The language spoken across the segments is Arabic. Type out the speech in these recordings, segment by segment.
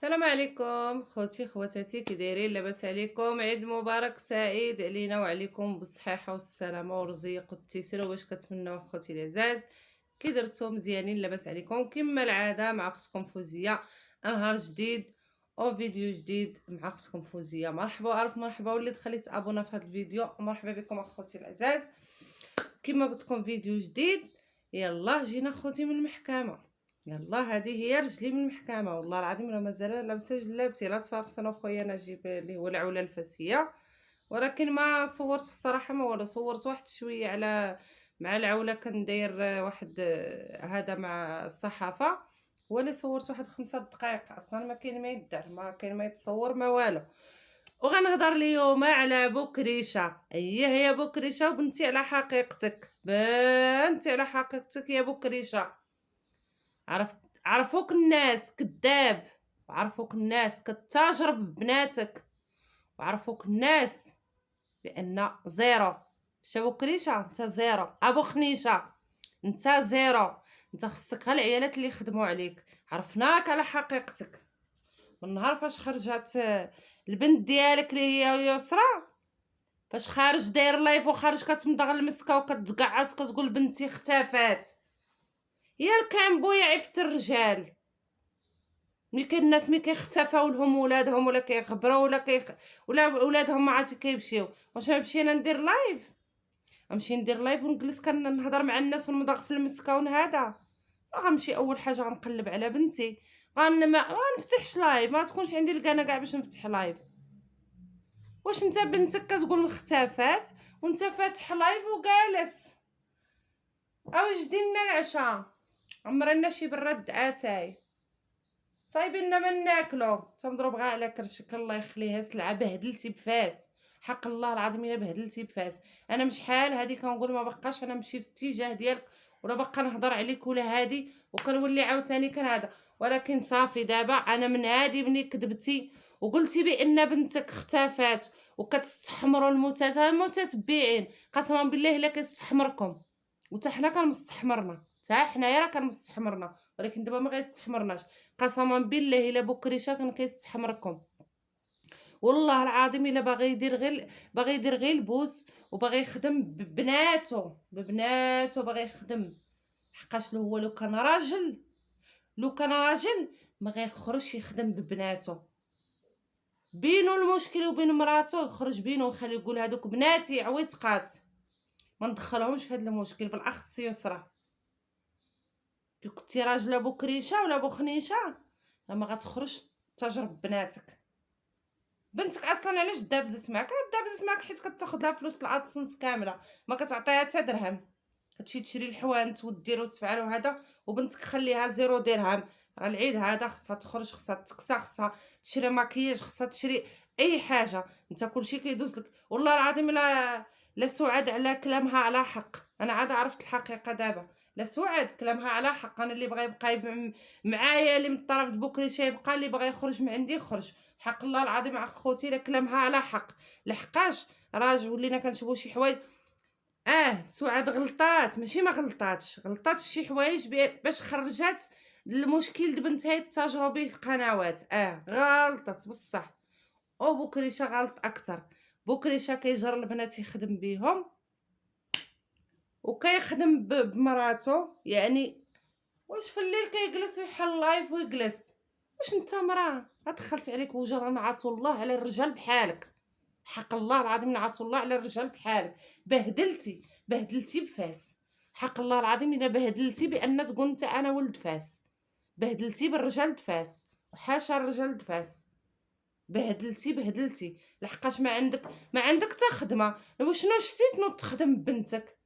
السلام عليكم خوتي خواتاتي، كي دايرين؟ لاباس عليكم؟ عيد مبارك سعيد علينا وعليكم بالصحه والسلامه والرزق والتيسير. واش كتمنوا خوتي العزاز؟ كي درتو؟ مزيانين؟ لاباس عليكم؟ كما العاده مع اختكم فوزيه، نهار جديد او فيديو جديد مع اختكم فوزيه. مرحبا الف مرحبا واللي دخلت ابونا في هذا الفيديو. مرحبا بكم اخوتي العزاز. كما قلت لكم فيديو جديد. يلا جينا خوتي من المحكمه. يلا هذه هي رجلي من المحكمه، والله العظيم راه مازال لابسه جلابتي. لا تفرقت انا وخويا نجيب اللي هو العوله الفاسيه، ولكن ما صورت في الصراحه، ما ولا صورت واحد شويه على مع العوله. كندير واحد هذا مع الصحافه، ولا صورت واحد 5 دقائق. اصلا ما كاين ما يدار، ما كاين ما يتصور ما والو. وغنهضر اليوم على بكريشه. هي بكريشه وبنتي على حقيقتك، بنتي على حقيقتك يا بكريشه. عرفوك الناس كذاب، وعرفوك الناس كتاجر ببناتك، وعرفوك الناس بان زيرو. شابو كريشه انت زيرو، ابو خنيشه انت زيرو. انت خصك ها العيالات اللي يخدموا عليك. عرفناك على حقيقتك والنهار فاش خرجت البنت ديالك اللي هي يسرى، فاش خارج داير لايف وخارج كتمضغ المسكه وكتقعص وكتقول بنتي اختفات. يا الكامبو يعفت الرجال. ملي كاين الناس ملي كيختفاو لهم ولادهم ولا كيغبروا ولا ولادهم ما عاد كيمشيو. واش نمشي انا ندير لايف؟ غنمشي ندير لايف ونجلس كنهضر مع الناس ونمضغ في المسكه ونهذا؟ غنمشي اول حاجه غنقلب على بنتي. ما نفتحش لايف، ما تكونش عندي الكانه كاع باش نفتح لايف. واش انت بنتك كتقول اختفات وانت فاتح لايف وجالس؟ اوش دينا العشاء؟ عمرنا شي براد اتاي صايبين ما ناكلو. تنضرب غير على كرشك الله يخليها. سلعه بهدلتي بفاس، حق الله العظيم الا بهدلتي بفاس. انا مش حال هادي كنقول ما بقاش انا نمشي في الاتجاه ديالك ولا باقا نهضر عليك ولا هادي، وكنولي عاوتاني هذا. ولكن صافي دابا انا من هادي ملي كذبتي وقلتي بان بنتك اختفات وكتستحمروا المتتبعين، قسما بالله الا كيستحمركم. وتا حنا كنستحمرنا، تا حنايا راه كنستحمرنا، ولكن دابا ما غيستحمرناش. قسما بالله الا بكريشه كان كيستحمركم. والله العظيم الا باغي يدير غير البوس وباغي يخدم ببناتو باغي يخدم. حقاش هو لو كان راجل ما غيخرجش يخدم ببناتو. بينو المشكل وبين مراتو يخرج بينو ويخلي يقول هادوك بناتي عويتقات، ما ندخلهمش في هذا المشكل. بالاخص يسرى، كي كنتي راجله بكريشه ولا بخنيشه راه ما غتخرج تجرب بناتك. بنتك اصلا علاش دابزت معاك؟ راه دابزت معاك حيت كتاخذ لها فلوس الادسنس كامله، ما كتعطيها حتى درهم. كتمشي تشري الحوانت ودير وتفعل وهذا، وبنتك خليها 0 درهم. راه العيد هذا خصها تخرج، خصها تكسى، خصها تشري ماكياج، خصها تشري اي حاجه. انت كلشي كيدوز لك. والله العظيم لا سعاد على كلامها على حق. انا عاد عرفت الحقيقه دابا. لا سعاد كلامها على حق. انا اللي بغى يبقى معايا، اللي من الطرف بكري شي يبقى، اللي بغى يخرج من عندي يخرج. حق الله العظيم اخوتي لا كلامها على حق. لحقاش راجل ولينا كنشوفوا شي حوايج. سعاد غلطات، ماشي ما غلطاتش، غلطات شي حوايج باش خرجات المشكل بنتها يتاجروا به القنوات. غلطت بصح. او بكريشه غلط اكثر. بكريشه كيجر البنات يخدم بيهم وكيخدم بمراتو. يعني واش في الليل كيجلس ويحل لايف ويجلس؟ واش انت مراه دخلت عليك وجر؟ نعاط الله على الرجال بحالك. حق الله العظيم نعاط الله على الرجال بحالك. بهدلتي بفاس. حق الله العظيم الا بهدلتي بان تقول انت انا ولد فاس. بهدلتي بالرجال دفاس، وحاشا الرجال دفاس. بهدلتي لحقاش ما عندك حتى خدمه. وشنو شتي تنوض تخدم بنتك؟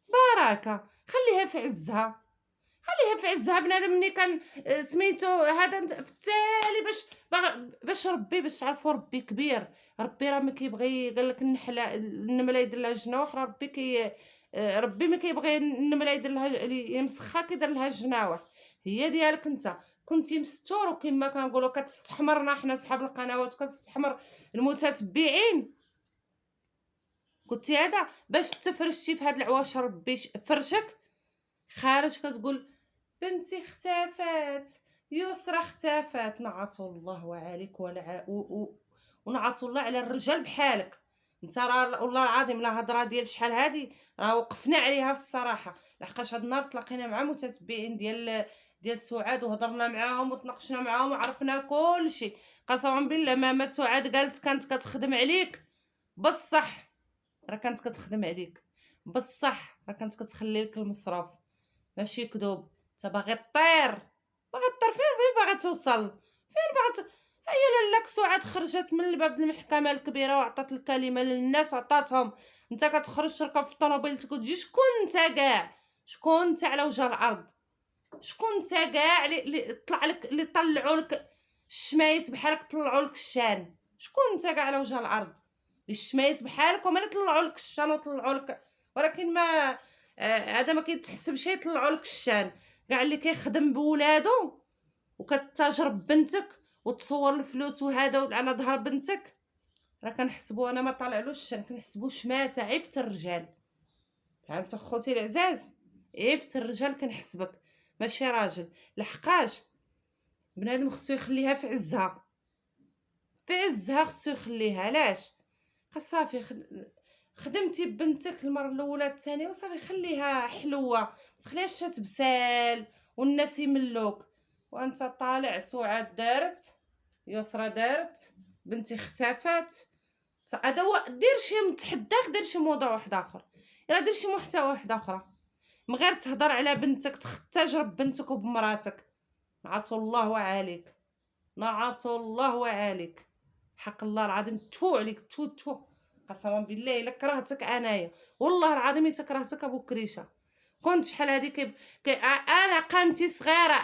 بركه خليها في عزها، خليها في عزها. بنادم ملي كان سميتو هذا في التالي باش ربي، باش تعرفوا ربي كبير. ربي راه ما كيبغي، قال لك النحله النمله يدير لها جناح، راه ربي ما كيبغي النمله يدير لها يمسخها كيدير لها جناح. هي ديالك انت كنتي مستور، وكما كنقولوا كتستحمرنا حنا صحاب القنوات، كتستحمر المتتبعين. كنتي هذا باش تفرشتي في هاد العواش ربي فرشك. خارج كتقول بنتي اختفات، يسرى اختفات، نعت الله وعليك ونعت الله على الرجال بحالك. انت راه والله العظيم لا هضره ديال شحال هادي راه وقفنا عليها الصراحه، لحقاش هاد النهار تلاقينا مع متتبعين ديال سعاد وهضرنا معاهم وتناقشنا معاهم وعرفنا كلشي. قسما بالله ماما سعاد قالت كانت كتخدم عليك بصح، راه كانت كتخدم عليك بصح، راه كانت كتخلي لك المصروف ماشي كذوب. انت باغي طير، باغي طير فين باغي توصل؟ فين باغي هي لالاك سعاد خرجت من الباب المحكمه الكبيره وعطات الكلمه للناس وعطاتهم، انت كتخرج تركب في طوموبيلتك وتجي. شكون انت كاع؟ شكون انت على وجه الارض؟ شكون انت كاع اللي طلع لك، اللي طلعوا لك الشمايت بحالك طلعوا لك الشان؟ شكون انت كاع على وجه الارض؟ الشمايت بحالك هما اللي طلعوا لك الشان وطلعوا لك، ولكن ما هذا ما كيتحسبش يطلعوا لك الشان. كاع اللي كيخدم بولادو وكتاجر بنتك وتصور الفلوس وهذا على ظهر بنتك، راه كنحسبو انا ما طالعلوش الشان، كنحسبو شماته عفت الرجال. فهمت اخوتي العزاز؟ عفت الرجال كنحسبك ماشي راجل. لحقاش بنادم خصو يخليها في عزها، في عزها خصو يخليها. علاش؟ صافي خدمتي بنتك المره الاولى الثانيه وصافي خليها حلوه، ما تخليهاش تبسال والناس يملوك. وانت طالع سعاد دارت، يسرى دارت، بنتي اختفت. هذا هو. دير شي متحداك، دير شي موضوع واحد اخر، الا دير شي محتوى واحد اخرى، من غير تهضر على بنتك، تجرب بنتك وبمراتك. نعط الله وعليك، نعط الله وعليك، حق الله العظيم تفو عليك، تفو تفو. قسما بالله الا كرهتك انايا، والله العظيم الا كرهتك ابو كريشه. كنت شحال هادي انا قانتي صغيره،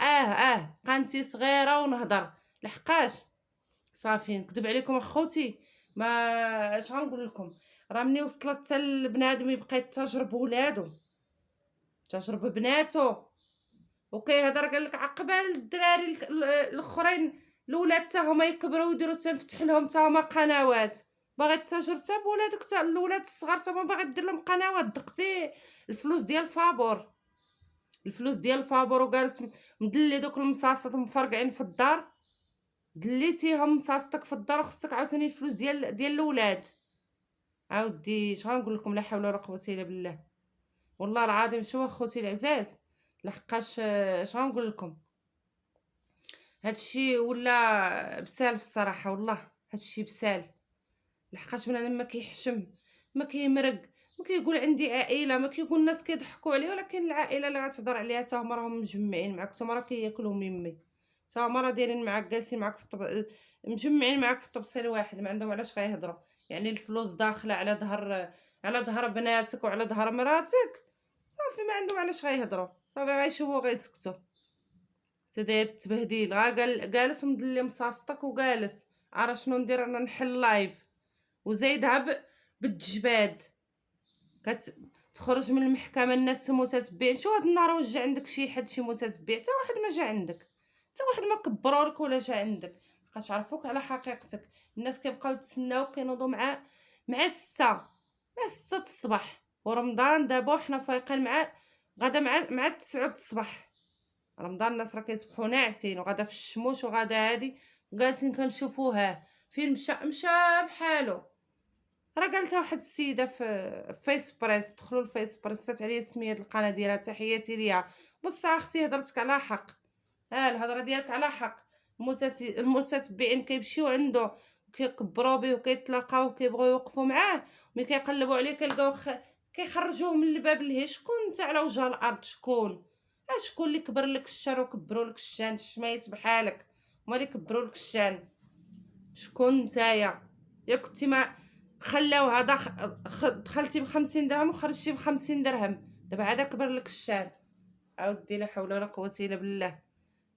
قانتي صغيره ونهضر. لحقاش صافي نكذب عليكم اخوتي؟ ما اش غنقول لكم؟ راه مني وصلت حتى البنادم يبقى يتاجر بولادو، تجرب بناتو، وكيهضر قال لك عقبال الدراري الاخرين الاولاد حتى هما يكبروا ويديروا تنفتح لهم حتى هما قنوات. باغي تاجر حتى بولادك، حتى الاولاد الصغار حتى هما باغي دير لهم قنوات. دقتي الفلوس ديال فابور، الفلوس ديال فابور وجالس مدلي دوك المصاصات مفرقعين في الدار، دليتيهم مصاصتك في الدار وخصك عاوتاني الفلوس ديال الاولاد. عاودي اش غنقول لكم؟ لا حول ولا قوه الا بالله. والله العظيم شو اخوتي العزاز، لحقاش اش غنقول لكم؟ هادشي ولا بسال في الصراحه، والله هادشي بسال. لحقاش بنادم ما كيحشم، ما كيمرق، ما كيقول عندي عائله، ما كيقول الناس كيضحكوا عليه، ولكن العائله اللي غتهضر عليها حتى هما راهم مجمعين معاك، حتى هما راه كياكلوا ميمي، حتى هما راه دايرين معاك، جالسين معاك في مجمعين معاك في الطبسيل واحد، ما عندهم علاش غيهضروا. يعني الفلوس داخله على ظهر بناتك وعلى ظهر مراتك، صافي ما عندهم علاش غيهضروا، صافي غيشوفوا غيسكتوا. داير التبهديل، جالس مدلي مصاصتك وجالس عارف شنو ندير؟ انا نحل لايف وزايدها بالجباد. تخرج من المحكمه الناس المتتبعين. شو هاد النهار واش جا عندك شي حد، شي متتبع؟ حتى واحد ما جا عندك، حتى واحد ما كبرولك ولا جا عندك، بقاش عرفوك على حقيقتك. الناس كيبقاو يتسناوك كينوضوا مع 6، مع 6 الصباح، ورمضان دابا حنا فايقين مع غدا مع 9 الصباح. رمضان الناس راه كيصبحوا ناعسين، وغدا في الشموش وغدا هادي وجالسين كنشوفوها فين مشى بحالو. راه قالتها واحد السيده في فيس بريس، دخلوا الفيس بريس سات عليا سميه القناه ديالها، تحياتي ليها. بص اختي هضرتك على حق، الهضره ديالك على حق. المتتبعين كيمشيو عنده كيكبروا به وكيتلاقاو وكيبغيو يوقفوا معاه، ملي كيقلبوا عليه كيلقاو كيخرجوه من الباب الهي. شكون انت على وجه الارض؟ شكون؟ شكون اللي كبر لك الشان وكبروا لك الشان؟ الشمايت بحالك هما اللي كبروا لك الشان. شكون نتايا؟ يا كنتي ما خلاو هذا دخلتي ب50 درهم وخرجتي ب50 درهم، دابا عاد كبر لك الشان. عاودي لا حول ولا قوه الا بالله.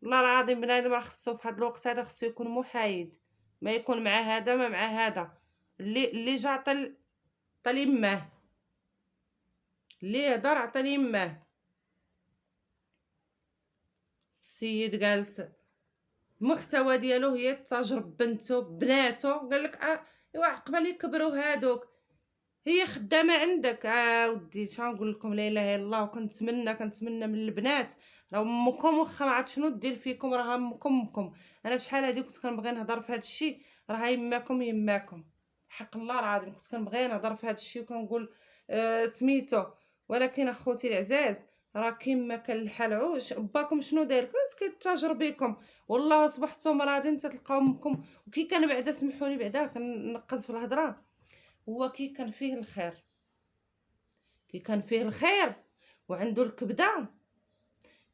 والله العظيم بنادم راه خصو في هذا الوقت هذا خصو يكون محايد، ما يكون مع هذا ما مع هذا. اللي جا عطى يماه، اللي هضر عطى يماه. السيد جالس المحتوى ديالو هي تجرب بنته بناتو، قال لك ايوا قبل يكبروا هادوك هي خدامة عندك ودي اش غنقول لكم، لا اله الا الله. وكنتمنى من البنات، راه امكم واخا ما عرفت شنو دير فيكم، راه امكم. انا شحال هادي كنت كنبغي نهضر في هذا الشيء، راه يماكم. حق الله العظيم كنت كنبغي نهضر في هذا الشيء وكنقول سميتو. ولكن اخوتي العزاز، راه كيما كان الحال عوش باكم شنو داير، كيتاجر بكم. والله صبحتم راضين تلقاو امكم. وكي كان بعدا سمحوني بعدا كنقز في الهضره، هو كي كان فيه الخير وعنده الكبده،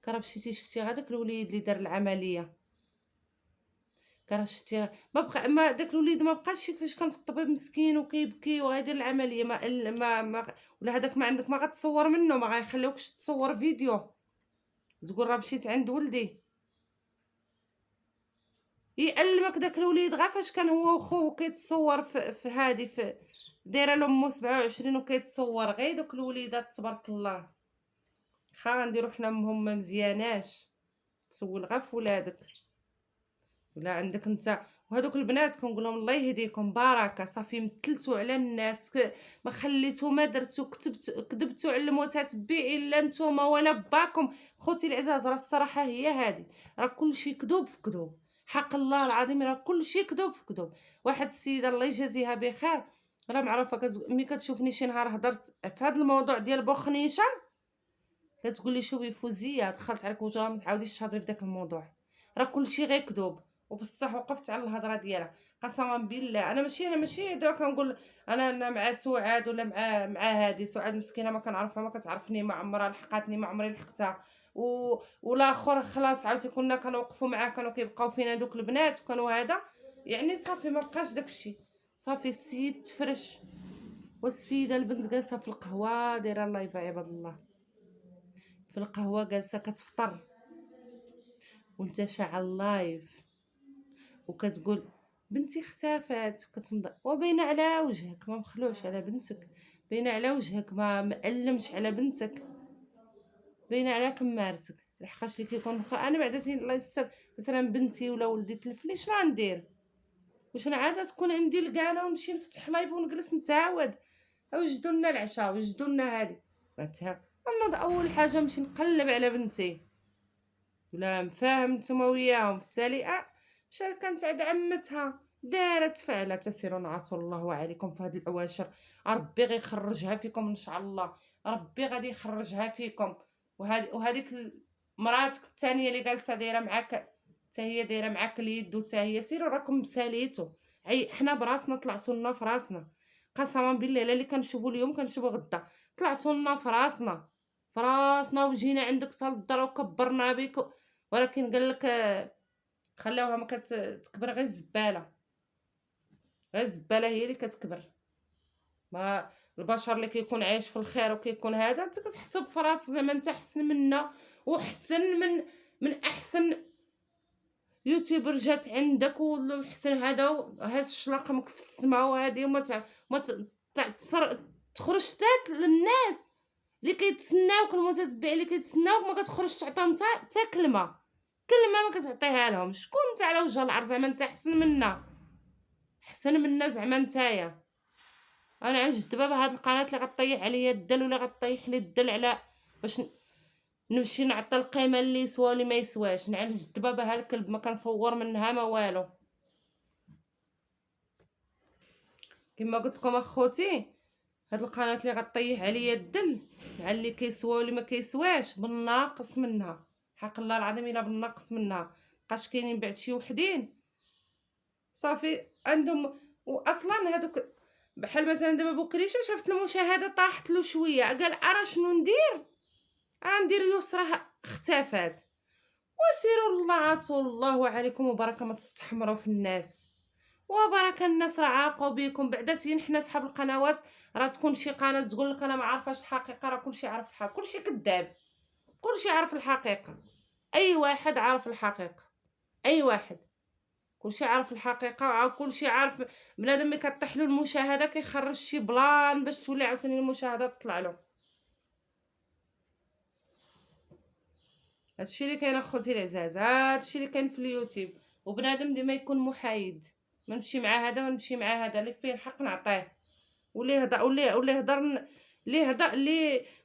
كرا مشيتي شفتي غا داك الوليد اللي دار العمليه، كرا شفتي ما داك الوليد ما بقاش فيك فاش كان في الطبيب مسكين وكيبكي وغيدير العمليه، ولا هذاك ما عندك ما غتصور منه، ما غيخليوكش تصور فيديو تقول راه مشيت عند ولدي. يألمك داك الوليد غا فاش كان هو وخوه كيتصور في هادي في دايره لامو 27 وكيتصور، غير دوك الوليدات تبارك الله. خا غنديرو حنا امهم ما مزياناش، تسول غا في ولادك ولا عندك انت. وهذوك البنات كنقول لهم الله يهديكم بركه، صافي مثلتوا على الناس، ما خليتوا ما درتوا، كذبتوا على المتتبعين لا نتوما ولا باكم. خوتي العزاز، راه الصراحه هي هذه، راه كلشي كذوب في كذوب. حق الله العظيم راه كلشي كذوب في كذوب. واحد السيده الله يجازيها بخير، راه معروفه ملي كتشوفني شي نهار هضرت في هذا الموضوع ديال بوخنيشه، كتقول لي شوفي فوزيه دخلت عليك وجرا ما تعاوديش تهضري في داك الموضوع، راه كلشي غير كذوب. وبصح وقفت على الهضره ديالها. قسما بالله انا ماشي دابا كنقول انا مع سعاد ولا مع هادي. سعاد مسكينه ما كنعرفها، ما كتعرفني، ما عمرها لحقاتني، ما عمري لحقتها. والاخر خلاص عاوتاني كنا كنوقفوا معاه، كانوا كيبقاو فينا دوك البنات وكانوا هذا. يعني صافي ما بقاش داكشي، صافي السيد تفرش والسيده البنت جالسه في القهوه دايره اللايف عباد الله، في القهوه جالسه كتفطر وانت شاعل لايف وكتقول بنتي اختفت، وباينه على وجهك ما مخلوعش على بنتك، باينه على وجهك ما مألمش على بنتك، باينه على كمارتك. لحقاش اللي كيكون انا بعدا الله يستر مثلا بنتي ولا ولدي تلفني شنو غندير؟ واش انا عاده تكون عندي الكاله ونمشي نفتح لايف ونجلس نتعاود وجدوا لنا العشاء وجدوا لنا هذه؟ نوض اول حاجه نمشي نقلب على بنتي ولا مفاهم نتوما وياهم في التالي مشات كانت عند عمتها دارت فعلت. تسيروا نعصوا الله عليكم في هاد العواشر، ربي غيخرجها فيكم ان شاء الله، ربي غادي يخرجها فيكم. وهذيك مراتك الثانيه اللي جالسه دايره معاك، حتى هي دايره معاك اليد، وحتى هي سيروا راكم مساليتو. حنا براسنا طلعتوا لنا في راسنا، قسما بالله لا اللي كنشوفوا اليوم كنشوفوا غدا. طلعتوا لنا في راسنا، في راسنا وجينا عندك صال الدار وكبرنا بك. ولكن قال لك خلاوها ما كتكبر، غير الزباله، غير الزباله هي اللي كتكبر. ما البشر اللي كيكون عايش في الخير وكيكون هذا، انت كتحسب في راسك زعما انت احسن منا وحسن من احسن يوتيوبر جات عندك، وحسن هذا هاز الشلاقمك في السماء وهذه ما تخرج تات للناس اللي كيتسناوك، المتتبع اللي كيتسناوك ما كتخرج تعطيهم حتى كلمه ما كتعطيها لهم. شكون انت على وجه الارض زعما انت احسن منا زعما نتايا؟ انا عنجد دابا بهاد القناه اللي غطيح عليا الدل ولا غطيح لي الدل على باش نمشي نعطي القيمه اللي يسوى اللي ما يسواش. نعالج دابا هالكلب ما كنصور منها ما والو. كما قلت لكم اخوتي، هاد القناه اللي غطيح عليا الدل مع اللي كيسوى واللي ما كيسواش بالناقص منها. حق الله العظيم الا بالناقص منها. بقاش كاينين بعد شي وحدين صافي عندهم. واصلا هادوك بحال مثلا دابا بوكريشه شافت المشاهده طاحت له شويه، قال ارا شنو ندير، ندير يسرى اختفات. وسيروا الله عطوا الله عليكم وبركه، ما تستحمروا في الناس وبركه. الناس راه عاقوا بكم بعدا تين حنا صحاب القنوات، راه تكون شي قناه تقول لك انا ما عارفاش الحقيقه، راه كلشي عارف الحقيقه، كلشي كذاب، كلشي عارف الحقيقه. اي واحد عارف الحقيقه، اي واحد، كلشي عارف الحقيقه، وعاود كلشي عارف. بنادم ملي كطيح له المشاهده كيخرج شي بلان باش تولي عاوتاني المشاهده تطلع له. هادشي اللي كاين اخوتي العزاز، هادشي اللي كاين في اليوتيوب. وبنادم ديما يكون محايد، ما نمشي مع هذا ما نمشي مع هذا، اللي فيه الحق نعطيه واللي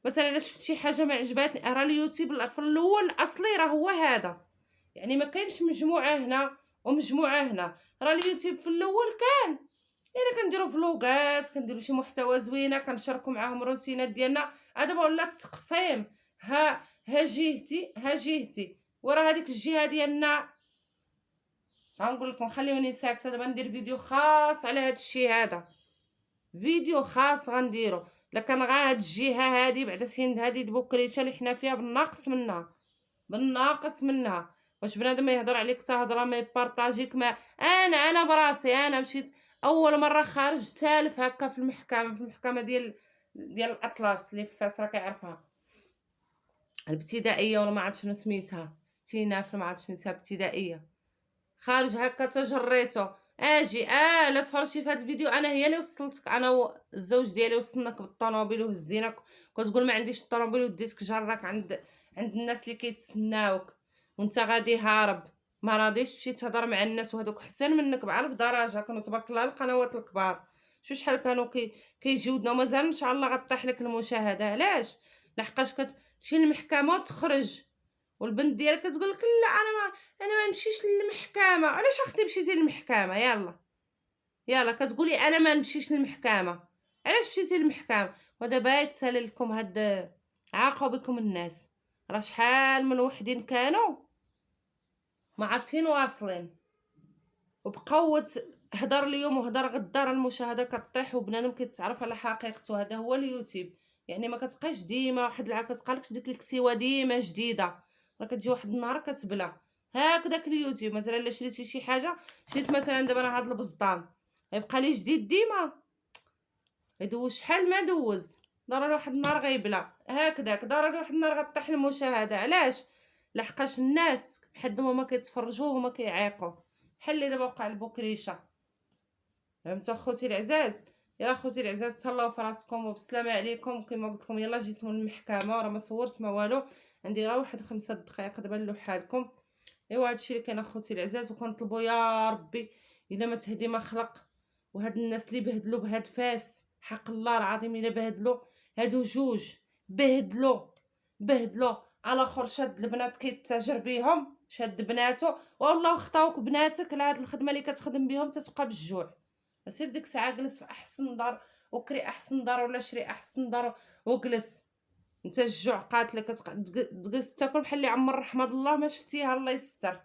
مثلا الا شفت شي حاجه ما عجباتني، راه اليوتيوب في الاول الاصلي راه هو هذا، يعني ما كاينش مجموعه هنا ومجموعه هنا. راه اليوتيوب في الاول كان يعني كنديروا فلوقات، كنديروا شي محتوى زوينه، كنشاركوا معاهم روتينات ديالنا. دابا ولا التقسيم، ها جهتي ها جهتي، وراه هذيك الجهه ديالنا غنقول لكم خليوني ساكته. دابا ندير فيديو خاص على هذا الشيء هذا، فيديو خاص غنديرو. لكن غا هاد الجهه هادي بعدا سين هادي بوكريشه اللي حنا فيها بالناقص منها، بالناقص منها. واش بنادم ما يهضر عليك حتى هضره، ما يبارطاجيك، ما انا براسي انا مشيت اول مره خارج تالف هكا في المحكمه، في المحكمه ديال الاطلس اللي في فاس، راه كيعرفها الابتدائيه ولا ما عرفت شنو سميتها، ستيناف ما عرفت سميتها ابتدائيه. خارج هكا تجريتو اجي لا تفرجي في هذا الفيديو، انا هي اللي وصلتك، انا والزوج ديالي وصلناك بالطوموبيل وهزيناك، كتقول ما عنديش الطوموبيل وديتك جراك عند الناس اللي كيتسناوك وانت غادي هارب، ما راضيش تمشي تهضر مع الناس، وهذوك حسن منك ب1000 درجه. كانوا تبارك الله القنوات الكبار، شحال كانوا كيجيودنا، ومازال ان شاء الله غطيح لك المشاهده. علاش؟ لحقاش كتمشي للمحكمه وتخرج، والبنت ديالك كتقول لك لا انا ما نمشيش للمحكمه. علاش اختي مشيتي للمحكمه؟ يلا كتقولي انا ما نمشيش للمحكمه، علاش مشيتي للمحكمه؟ ودابا يتسالى لكم هاد عاقبكم الناس. راه شحال من وحدين كانوا ما عارفين واصلين، وبقاو هدر اليوم وهدر غدا، راه المشاهده كطيح وبنادم كيتعرف على حقيقته. هذا هو اليوتيوب، يعني ما كتبقايش ديما واحد العا كتبقالكش ديك الكسيوه ديما جديده، راه كتجي واحد النهار كتبلا. هكذاك اليوتيوب مثلا الا شريتي شي حاجه، شريت مثلا دابا انا هاد البزطام غيبقى لي جديد ديما، يدوز شحال ما دوز، ضروري واحد النهار غيبلا. هكذاك ضروري واحد النهار غطيح المشاهده. علاش؟ لحقاش الناس بحال هما كيتفرجوا وهما كيعيقوا، بحال اللي دابا وقع البوكريشه. فهمت اخوتي العزاز؟ يلا خوتي العزاز، تهلاو في راسكم وبسلامه عليكم. كما قلت لكم يلا جيت من المحكمه، راه ما صورت ما والو، عندي غير واحد 5 دقائق دابا نلوحها لكم. ايوا هادشي اللي كاين اخوتي العزاز، وكنطلبوا يا ربي الا ما تهدي ما خلق، وهاد الناس اللي بهدلوا بهاد فاس حق الله العظيم الا بهدلوا هادو جوج، بهدلوا على اخر شاد البنات كيتاجر بيهم، شاد بناتو، والله خطاوك بناتك لهاد الخدمه اللي كتخدم بيهم تتبقى بالجوع. سير ديك الساعه جلس في احسن دار وكري احسن دار، ولا شري احسن دار وجلس. انت الجوع قاتلك، تجلس تاكل بحال اللي عمر رحمه الله ما شفتيها، الله يستر.